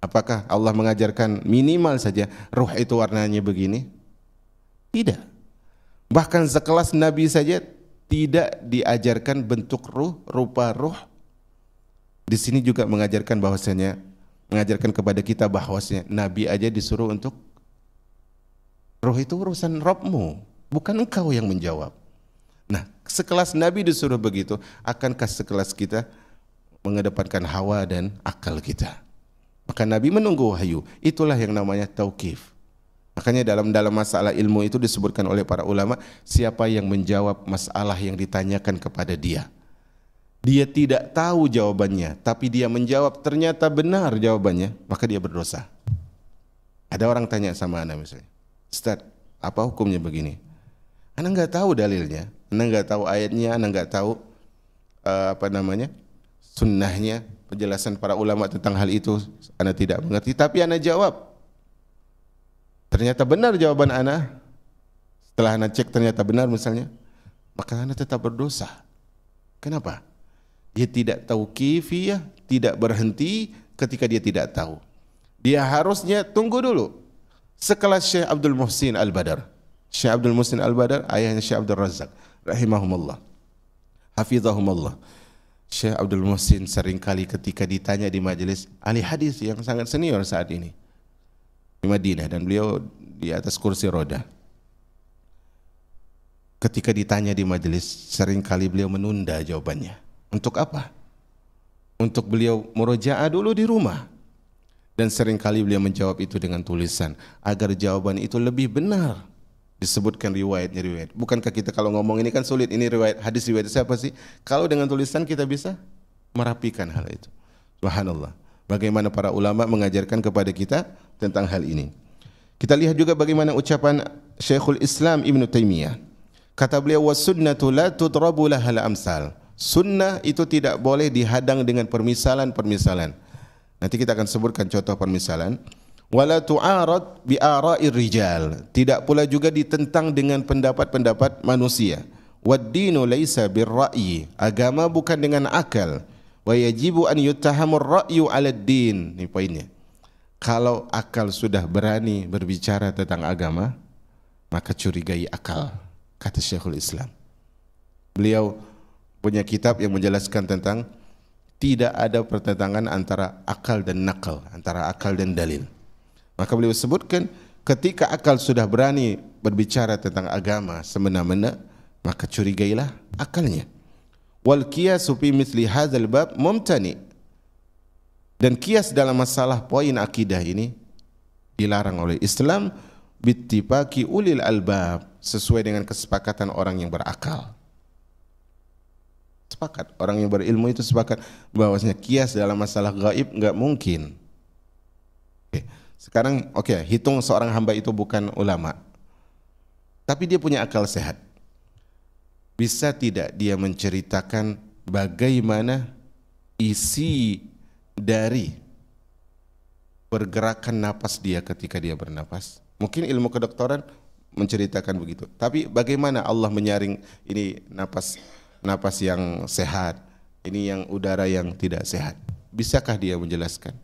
Apakah Allah mengajarkan minimal saja ruh itu warnanya begini? Tidak. Bahkan sekelas Nabi saja tidak diajarkan bentuk ruh, rupa ruh. Di sini juga mengajarkan bahwasanya, mengajarkan kepada kita bahwasanya Nabi aja disuruh untuk ruh itu urusan Rabbmu, bukan engkau yang menjawab. Nah, sekelas Nabi disuruh begitu, akankah sekelas kita mengedepankan hawa dan akal kita? Maka Nabi menunggu wahyu. Itulah yang namanya tauqif. Makanya dalam masalah ilmu itu disebutkan oleh para ulama, siapa yang menjawab masalah yang ditanyakan kepada dia, dia tidak tahu jawabannya, tapi dia menjawab ternyata benar jawabannya, maka dia berdosa. Ada orang tanya sama anak misalnya, Ustaz, apa hukumnya begini? Anak nggak tahu dalilnya, anak nggak tahu ayatnya, anak nggak tahu sunnahnya, penjelasan para ulama tentang hal itu, anak tidak mengerti. Tapi anak jawab, ternyata benar jawaban anak. Setelah anak cek ternyata benar misalnya, maka anak tetap berdosa. Kenapa? Dia tidak tahu kifiyah, tidak berhenti ketika dia tidak tahu. Dia harusnya tunggu dulu. Sekelas Syekh Abdul Muhsin Al-Badar. Syekh Abdul Muhsin Al-Badar, ayahnya Syekh Abdul Razak, rahimahumullah, hafizahumullah. Syekh Abdul Muhsin seringkali ketika ditanya di majelis ahli hadis yang sangat senior saat ini di Madinah, dan beliau di atas kursi roda. Ketika ditanya di majelis, seringkali beliau menunda jawabannya. Untuk apa? Untuk beliau murojaah dulu di rumah. Dan seringkali beliau menjawab itu dengan tulisan agar jawaban itu lebih benar. Disebutkan riwayat. Bukankah kita kalau ngomong ini kan sulit, ini riwayat hadis, riwayat siapa sih? Kalau dengan tulisan kita bisa merapikan hal itu. Subhanallah. Bagaimana para ulama mengajarkan kepada kita tentang hal ini. Kita lihat juga bagaimana ucapan Syekhul Islam Ibn Taimiyah. Kata beliau, was-sunnatu la tudrabu lahal amsal. Sunnah itu tidak boleh dihadang dengan permisalan-permisalan. Nanti kita akan sebutkan contoh permisalan. Wala tu'arad bi ara'ir rijal. Tidak pula juga ditentang dengan pendapat-pendapat manusia. Wad-dinu laisa bir-ra'yi. Agama bukan dengan akal. Wa yajibu an yuttahamur ra'yu 'ala ad-din. Ini poinnya. Kalau akal sudah berani berbicara tentang agama, maka curigai akal, kata Syekhul Islam. Beliau punya kitab yang menjelaskan tentang tidak ada pertentangan antara akal dan nakal, antara akal dan dalil. Maka beliau sebutkan ketika akal sudah berani berbicara tentang agama semena-mena, maka curigailah akalnya. Wal qiyasu fi mithli hadzal bab mumtani. Dan kias dalam masalah poin akidah ini dilarang oleh Islam bittifaqi ulil albab, sesuai dengan kesepakatan orang yang berakal. Sepakat, orang yang berilmu itu sepakat bahwasanya kias dalam masalah gaib enggak mungkin. Sekarang hitung seorang hamba itu bukan ulama, tapi dia punya akal sehat. Bisa tidak dia menceritakan bagaimana isi dari pergerakan napas dia ketika dia bernapas? Mungkin ilmu kedokteran menceritakan begitu, tapi bagaimana Allah menyaring ini napas yang sehat, ini yang udara yang tidak sehat? Bisakah dia menjelaskan?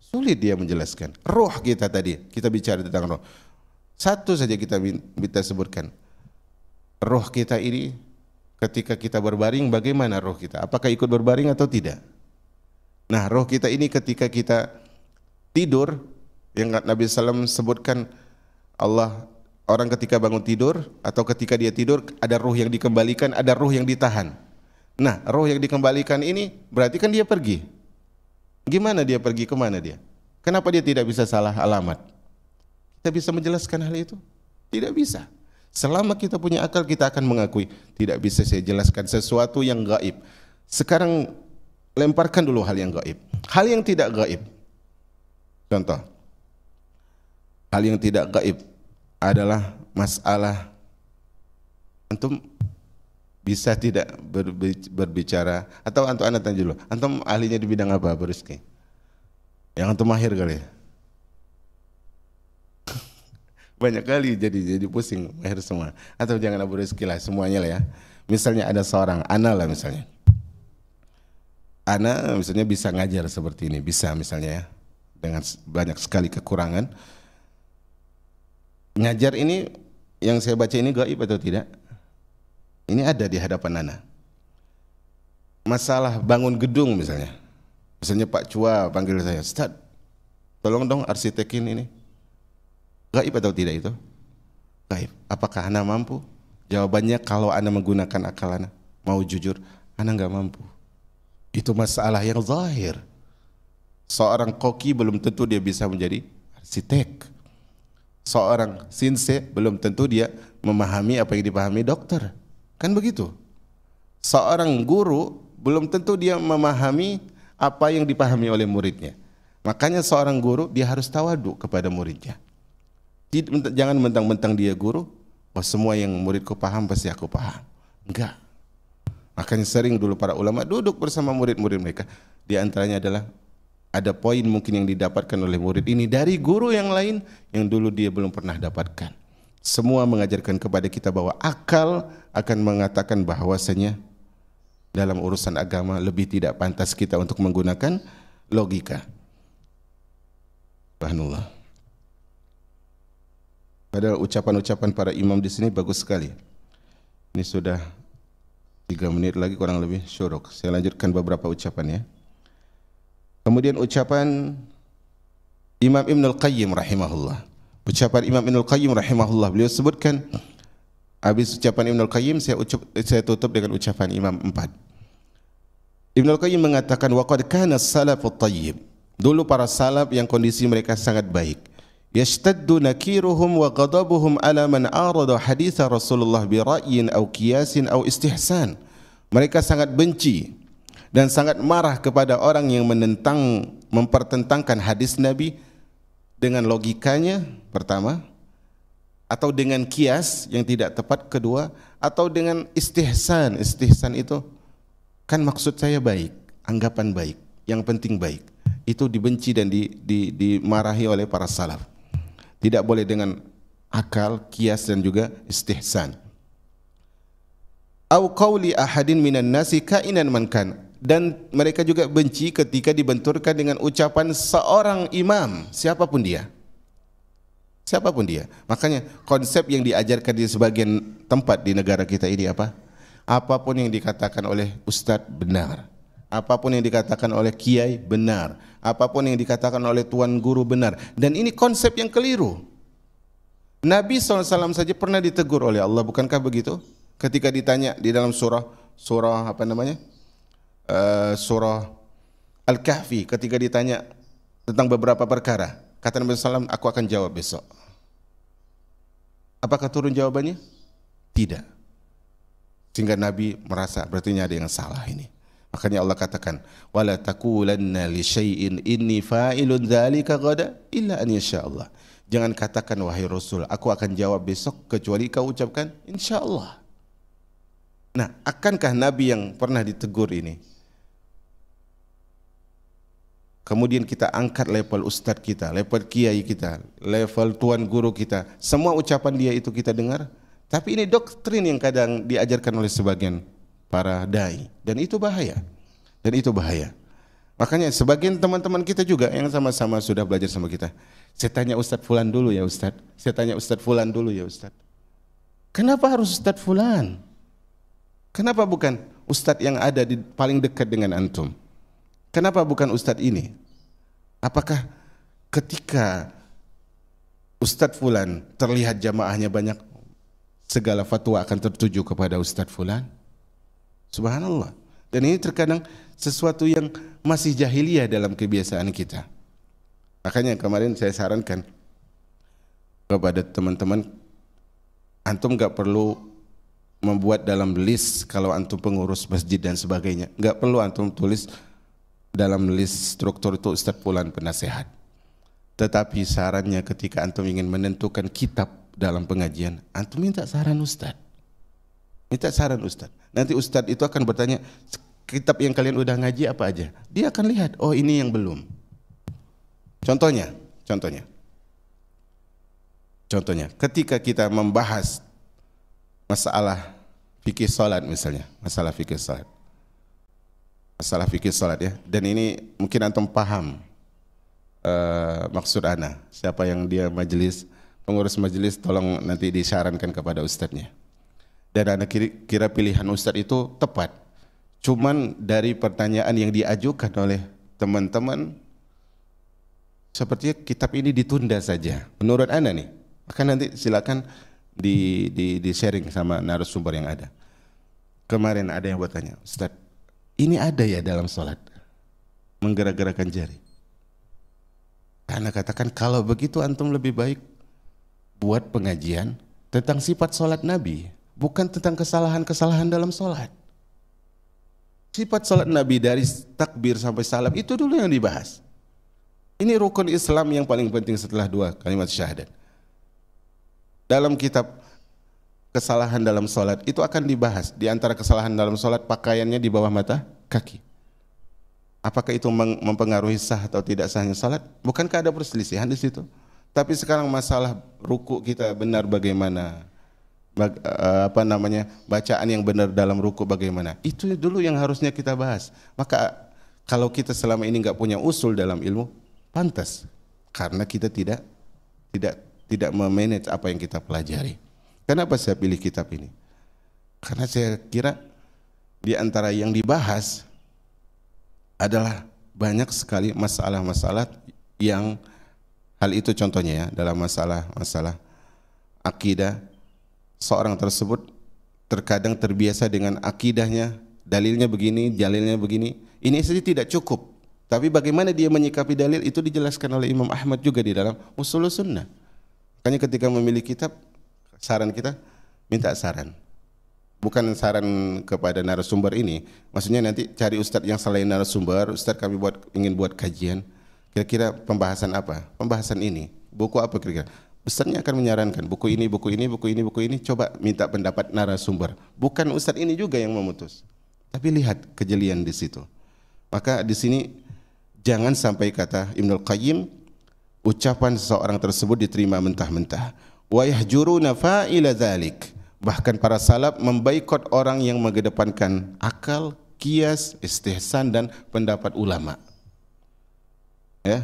Sulit dia menjelaskan. Roh kita tadi, kita bicara tentang roh. Satu saja kita minta sebutkan. Roh kita ini ketika kita berbaring, bagaimana roh kita? Apakah ikut berbaring atau tidak? Nah, roh kita ini ketika kita tidur, yang Nabi SAW sebutkan, orang ketika bangun tidur atau ketika dia tidur, ada roh yang dikembalikan, ada roh yang ditahan. Nah, roh yang dikembalikan ini berarti kan dia pergi. Gimana dia pergi, kemana dia? Kenapa dia tidak bisa salah alamat? Kita bisa menjelaskan hal itu? Tidak bisa. Selama kita punya akal, kita akan mengakui tidak bisa saya jelaskan sesuatu yang gaib. Sekarang lemparkan dulu hal yang gaib. Hal yang tidak gaib. Contoh, hal yang tidak gaib adalah masalah antum bisa tidak berbicara, atau antum anak tanya dulu, antum ahlinya di bidang apa, Bu Rizky? Yang antum mahir kali ya? Banyak kali jadi pusing, mahir semua. Atau jangan Abu Rizky lah, semuanya lah ya. Misalnya ada seorang, Ana lah misalnya. Ana misalnya bisa ngajar seperti ini, bisa misalnya ya, dengan banyak sekali kekurangan. Ngajar ini, yang saya baca ini gaib atau tidak? Ini ada di hadapan Ana. Masalah bangun gedung misalnya. Misalnya Pak Cua panggil saya, Ustaz, tolong dong arsitekin ini. Gaib atau tidak itu? Gaib. Apakah Ana mampu? Jawabannya kalau Ana menggunakan akal Ana, mau jujur, Ana enggak mampu. Itu masalah yang zahir. Seorang koki belum tentu dia bisa menjadi arsitek. Seorang sinse belum tentu dia memahami apa yang dipahami dokter. Kan begitu. Seorang guru belum tentu dia memahami apa yang dipahami oleh muridnya. Makanya seorang guru dia harus tawadu kepada muridnya. Jangan mentang-mentang dia guru, semua yang muridku paham pasti aku paham. Enggak. Makanya sering dulu para ulama duduk bersama murid-murid mereka. Di antaranya adalah ada poin mungkin yang didapatkan oleh murid ini dari guru yang lain yang dulu dia belum pernah dapatkan. Semua mengajarkan kepada kita bahwa akal akan mengatakan bahwasanya dalam urusan agama lebih tidak pantas kita untuk menggunakan logika. Subhanallah. Padahal ucapan-ucapan para imam di sini bagus sekali. Ini sudah 3 menit lagi kurang lebih syuruk. Saya lanjutkan beberapa ucapan ya. Kemudian ucapan Imam Ibnul Qayyim rahimahullah. Ucapan Imam Ibnul Qayyim rahimahullah, beliau sebutkan, habis ucapan Ibnul Qayyim saya tutup dengan ucapan Imam 4. Ibnul Qayyim mengatakan, waqad kana as-salafut thayyib. Dulu para salaf yang kondisi mereka sangat baik. Yashtaddu nakiruhum wa ghadabuhum ala man arada hadits Rasulullah bi ra'yin aw qiyasin aw istihsan. Mereka sangat benci dan sangat marah kepada orang yang mempertentangkan hadis Nabi dengan logikanya pertama, atau dengan kias yang tidak tepat kedua, atau dengan istihsan. Istihsan itu kan maksud saya baik, anggapan baik, yang penting baik. Itu dibenci dan dimarahi oleh para salaf. Tidak boleh dengan akal, kias dan juga istihsan. Au qauli ahadin minan nasi kainan man kan. Dan mereka juga benci ketika dibenturkan dengan ucapan seorang imam, siapapun dia. Siapapun dia. Makanya konsep yang diajarkan di sebagian tempat di negara kita ini apa? Apapun yang dikatakan oleh ustadz benar. Apapun yang dikatakan oleh kiai benar. Apapun yang dikatakan oleh tuan guru benar. Dan ini konsep yang keliru. Nabi SAW saja pernah ditegur oleh Allah, bukankah begitu? Ketika ditanya di dalam surah apa namanya? Surah Al-Kahfi ketika ditanya tentang beberapa perkara, kata Nabi SAW, aku akan jawab besok. Apakah turun jawabannya? Tidak. Sehingga Nabi merasa berarti ada yang salah ini. Makanya Allah katakan, wala taqulanna li syai'in inni fa'ilun dzalika ghada illa an yasha Allah. Jangan katakan wahai Rasul, aku akan jawab besok kecuali kau ucapkan insyaallah. Nah, akankah Nabi yang pernah ditegur ini kemudian kita angkat level ustadz kita, level kiai kita, level tuan guru kita, semua ucapan dia itu kita dengar? Tapi ini doktrin yang kadang diajarkan oleh sebagian para dai, dan itu bahaya. Dan itu bahaya. Makanya sebagian teman-teman kita juga yang sama-sama sudah belajar sama kita, saya tanya Ustadz Fulan dulu ya Ustadz, saya tanya Ustadz Fulan dulu ya Ustadz. Kenapa harus Ustadz Fulan? Kenapa bukan Ustadz yang ada di paling dekat dengan antum? Kenapa bukan Ustadz ini? Apakah ketika Ustadz Fulan terlihat jamaahnya banyak, segala fatwa akan tertuju kepada Ustadz Fulan? Subhanallah. Dan ini terkadang sesuatu yang masih jahiliyah dalam kebiasaan kita. Makanya kemarin saya sarankan kepada teman-teman, antum gak perlu membuat dalam list kalau antum pengurus masjid dan sebagainya. Gak perlu antum tulis dalam list struktur itu Ustadz Fulan penasehat. Tetapi sarannya ketika antum ingin menentukan kitab dalam pengajian, antum minta saran Ustadz. Minta saran Ustadz. Nanti Ustadz itu akan bertanya, kitab yang kalian udah ngaji apa aja? Dia akan lihat, oh ini yang belum. Contohnya, ketika kita membahas masalah fikih salat misalnya, masalah fikih salat ya, dan ini mungkin antum paham maksud ana. Siapa yang dia majelis, pengurus majelis, tolong nanti disarankan kepada ustadznya. Dan ana kira pilihan ustadz itu tepat. Cuman dari pertanyaan yang diajukan oleh teman-teman, sepertinya kitab ini ditunda saja. Menurut ana nih, maka nanti silakan di sharing sama narasumber yang ada. Kemarin ada yang bertanya, Ustadz, ini ada ya dalam sholat menggerak-gerakkan jari? Karena katakan kalau begitu antum lebih baik buat pengajian tentang sifat sholat Nabi, bukan tentang kesalahan-kesalahan dalam sholat. Sifat sholat Nabi dari takbir sampai salam itu dulu yang dibahas. Ini rukun Islam yang paling penting setelah dua kalimat syahadat. Dalam kitab kesalahan dalam sholat itu akan dibahas. Di antara kesalahan dalam sholat, pakaiannya di bawah mata kaki. Apakah itu mempengaruhi sah atau tidak sahnya sholat? Bukankah ada perselisihan di situ? Tapi sekarang masalah ruku kita benar bagaimana? Bacaan yang benar dalam ruku bagaimana? Itu dulu yang harusnya kita bahas. Maka kalau kita selama ini nggak punya usul dalam ilmu, pantas karena kita tidak memanage apa yang kita pelajari. Kenapa saya pilih kitab ini? Karena saya kira di antara yang dibahas adalah banyak sekali masalah-masalah yang hal itu contohnya ya, dalam masalah akidah, seorang tersebut terkadang terbiasa dengan akidahnya, dalilnya begini, ini saja tidak cukup. Tapi bagaimana dia menyikapi dalil itu dijelaskan oleh Imam Ahmad juga di dalam Ushulus Sunnah. Makanya ketika memilih kitab, saran kita minta saran. Bukan saran kepada narasumber ini, maksudnya nanti cari ustadz yang selain narasumber, ustadz kami ingin buat kajian, kira-kira pembahasan apa? Pembahasan ini, buku apa kira-kira? Ustadznya akan menyarankan buku ini, coba minta pendapat narasumber. Bukan ustadz ini juga yang memutus, tapi lihat kejelian di situ. Maka di sini jangan sampai kata Ibnul Qayyim, ucapan seseorang tersebut diterima mentah-mentah. Wa yahjuruna fa'ila dzalik. Bahkan para salaf membaikot orang yang mengedepankan akal, qiyas, istihsan dan pendapat ulama. Ya.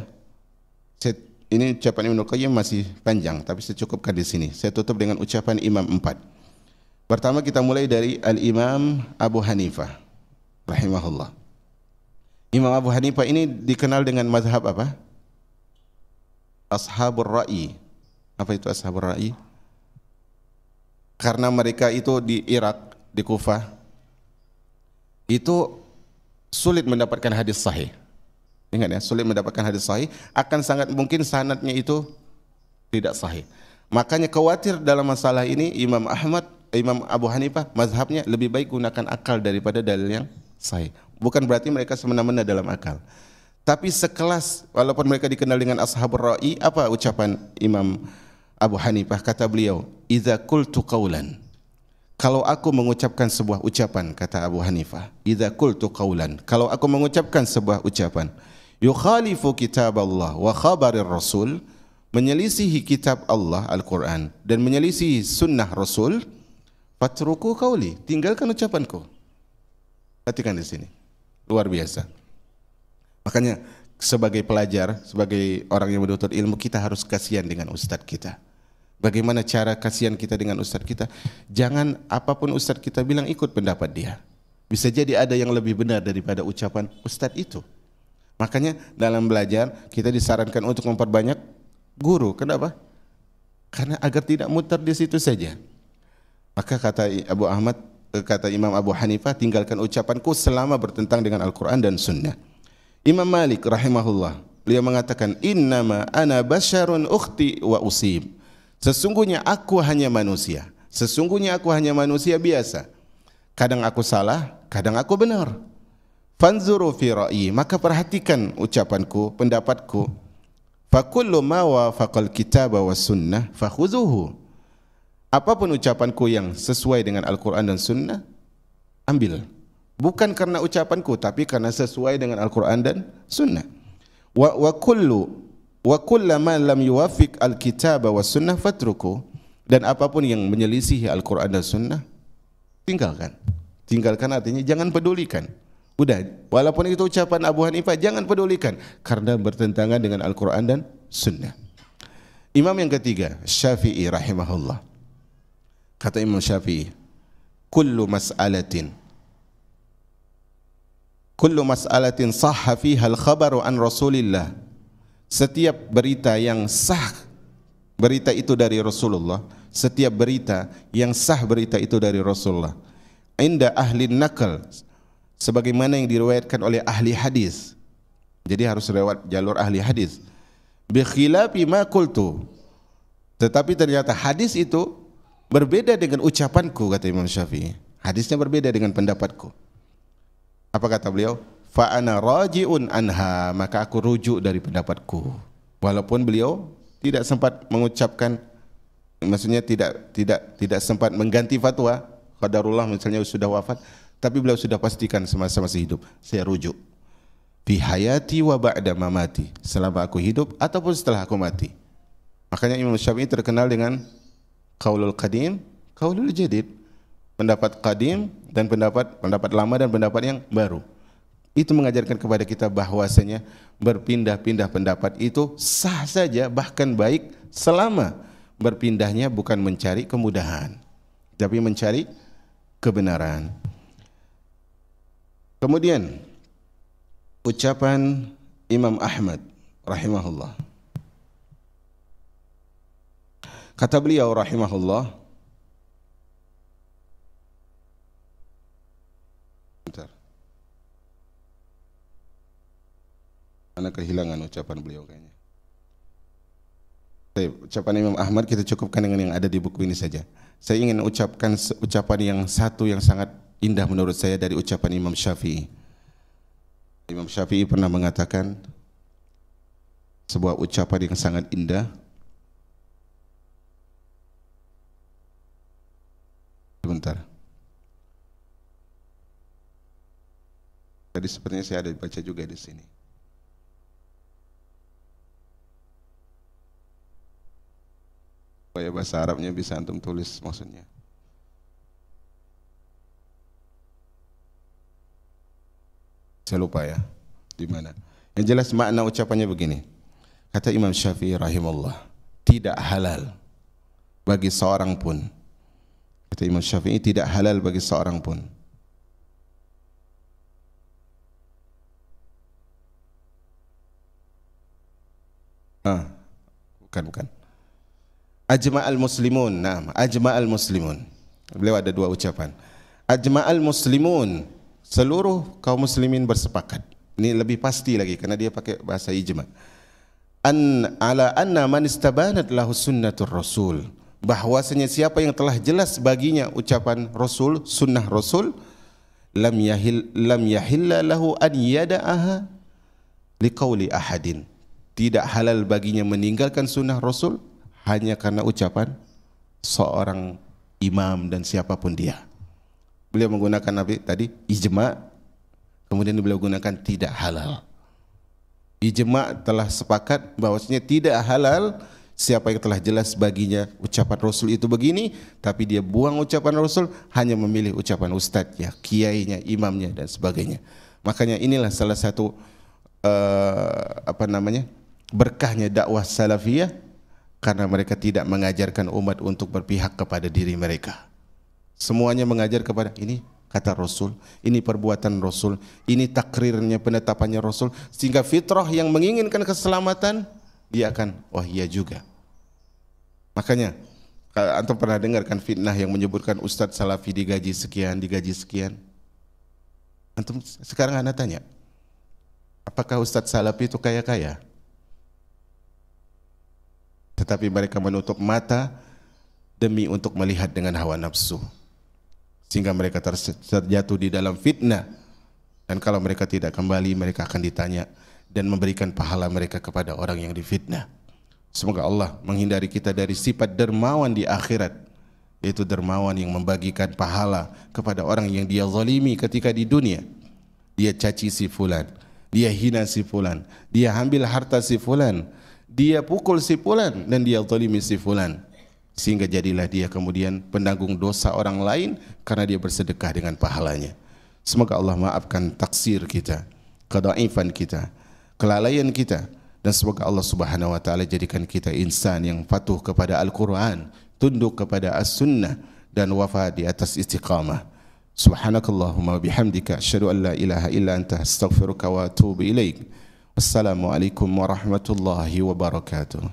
Ini ucapan Ibnu Qayyim masih panjang, tapi saya cukupkan di sini. Saya tutup dengan ucapan Imam 4. Pertama kita mulai dari Al-Imam Abu Hanifah rahimahullah. Imam Abu Hanifah ini dikenal dengan mazhab apa? Ashabur Ra'i. Apa itu Ashabur Ra'i? Karena mereka itu di Irak, di Kufah, itu sulit mendapatkan hadis sahih. Ingat ya, sulit mendapatkan hadis sahih, akan sangat mungkin sanadnya itu tidak sahih. Makanya khawatir dalam masalah ini Imam Abu Hanifah mazhabnya lebih baik gunakan akal daripada dalil yang sahih. Bukan berarti mereka semena-mena dalam akal. Tapi sekelas, walaupun mereka dikenal dengan ashabur ra'i, apa ucapan Imam Abu Hanifah? Kata beliau, "Idza qultu qaulan." Kalau aku mengucapkan sebuah ucapan, kata Abu Hanifah, "Idza qultu qaulan." Kalau aku mengucapkan sebuah ucapan, yukhalifu kitab Allah wa khabarir Rasul, menyelisihi kitab Allah Al-Quran dan menyelisihi sunnah Rasul, fatruku qauli, tinggalkan ucapanku. Perhatikan di sini, luar biasa. Makanya sebagai pelajar, sebagai orang yang menuntut ilmu, kita harus kasihan dengan ustadz kita. Bagaimana cara kasihan kita dengan ustadz kita? Jangan apapun ustadz kita bilang ikut pendapat dia. Bisa jadi ada yang lebih benar daripada ucapan ustadz itu. Makanya dalam belajar kita disarankan untuk memperbanyak guru. Kenapa? Karena agar tidak muter di situ saja. Maka kata Imam Abu Hanifah, tinggalkan ucapanku selama bertentang dengan Al-Quran dan Sunnah. Imam Malik rahimahullah, beliau mengatakan, innama ana basyarun ukhti wa usib. Sesungguhnya aku hanya manusia. Sesungguhnya aku hanya manusia biasa. Kadang aku salah, kadang aku benar. Fanzuru fi ra'yi, maka perhatikan ucapanku, pendapatku. Fakullu ma wafaqal kitab wa sunnah fakhuzuhu. Apapun ucapanku yang sesuai dengan Al-Quran dan Sunnah, ambil. Bukan karena ucapanku, tapi karena sesuai dengan Al-Quran dan Sunnah. Wa kullu ma lam yuwafiq al-kitab wa sunnah fatruku. Dan apapun yang menyelisihi Al-Quran dan Sunnah, tinggalkan. Tinggalkan artinya jangan pedulikan. Udah, walaupun itu ucapan Abu Hanifah, jangan pedulikan karena bertentangan dengan Al-Quran dan Sunnah. Imam yang ketiga, Syafi'i rahimahullah. Kata Imam Syafi'i, kullu mas'alatin sahha fiha al-khabaru an Rasulillah. Setiap berita yang sah, berita itu dari Rasulullah. Setiap berita yang sah, berita itu dari Rasulullah. Inda ahli nakal, sebagaimana yang diriwayatkan oleh ahli hadis. Jadi harus lewat jalur ahli hadis. Bi khilafi ma qultu. Tetapi ternyata hadis itu berbeda dengan ucapanku, kata Imam Syafi'i. Hadisnya berbeda dengan pendapatku. Apa kata beliau? Fa ana raji'un anha, maka aku rujuk dari pendapatku. Walaupun beliau tidak sempat mengucapkan, maksudnya tidak sempat mengganti fatwa, qadarullah misalnya sudah wafat, tapi beliau sudah pastikan semasa masih hidup, saya rujuk. Fi hayati wa ba'da mamati, selama aku hidup ataupun setelah aku mati. Makanya Imam Syafi'i terkenal dengan qaulul qadim, qaulul jadid. Pendapat qadim dan pendapat lama dan pendapat yang baru. Itu mengajarkan kepada kita bahwasanya berpindah-pindah pendapat itu sah saja, bahkan baik selama berpindahnya bukan mencari kemudahan, tapi mencari kebenaran. Kemudian ucapan Imam Ahmad rahimahullah. Kata beliau rahimahullah, bentar, ana kehilangan ucapan beliau kayaknya. Ucapan Imam Ahmad kita cukupkan dengan yang ada di buku ini saja. Saya ingin ucapkan ucapan yang satu yang sangat indah menurut saya dari ucapan Imam Syafi'i. Imam Syafi'i pernah mengatakan sebuah ucapan yang sangat indah. Sebentar. Tadi sepertinya saya ada baca juga di sini. Supaya bahasa Arabnya bisa antum tulis maksudnya. Saya lupa ya, di mana. Yang jelas makna ucapannya begini. Kata Imam Syafi'i rahimahullah, tidak halal bagi seorang pun. Kata Imam Syafi'i, tidak halal bagi seorang pun bukan. Ajma'al muslimun. Naam, ajma'al muslimun. Beliau ada dua ucapan. Ajma'al muslimun, seluruh kaum muslimin bersepakat. Ini lebih pasti lagi karena dia pakai bahasa ijma. Ala anna man istabanat lahu sunnatur rasul, bahwasanya siapa yang telah jelas baginya ucapan Rasul, sunnah Rasul, lam yahilla lahu an yada'aha liqauli ahadin. Tidak halal baginya meninggalkan sunnah Rasul hanya karena ucapan seorang imam dan siapapun dia. Beliau menggunakan apa tadi? Ijma. Kemudian beliau gunakan tidak halal. Ijma telah sepakat bahwasanya tidak halal siapa yang telah jelas baginya ucapan Rasul itu begini, tapi dia buang ucapan Rasul, hanya memilih ucapan ustadznya, kiainya, imamnya dan sebagainya. Makanya inilah salah satu berkahnya dakwah salafiyah, karena mereka tidak mengajarkan umat untuk berpihak kepada diri mereka. Semuanya mengajar kepada ini kata Rasul, ini perbuatan Rasul, ini takrirnya, penetapannya Rasul, sehingga fitrah yang menginginkan keselamatan dia akan, oh iya juga. Makanya antum pernah dengar kan fitnah yang menyebutkan ustadz salafi digaji sekian, digaji sekian. Antum sekarang anda tanya, apakah ustadz salafi itu kaya-kaya? Tetapi mereka menutup mata demi untuk melihat dengan hawa nafsu, sehingga mereka terjatuh di dalam fitnah. Dan kalau mereka tidak kembali, mereka akan ditanya dan memberikan pahala mereka kepada orang yang difitnah. Semoga Allah menghindari kita dari sifat dermawan di akhirat, yaitu dermawan yang membagikan pahala kepada orang yang dia zalimi ketika di dunia. Dia caci si fulan, dia hina si fulan, dia ambil harta si fulan, dia pukul si fulan, dan dia zalimi si fulan, sehingga jadilah dia kemudian penanggung dosa orang lain karena dia bersedekah dengan pahalanya. Semoga Allah maafkan taksir kita, kedhaifan kita, kelalaian kita, dan semoga Allah Subhanahu wa taala jadikan kita insan yang patuh kepada Al-Qur'an, tunduk kepada As-Sunnah, dan wafa di atas istiqamah. Subhanakallahumma bihamdika asyhadu an la ilaha illa anta astaghfiruka wa atubu ilaik. Wassalamualaikum warahmatullahi wabarakatuh.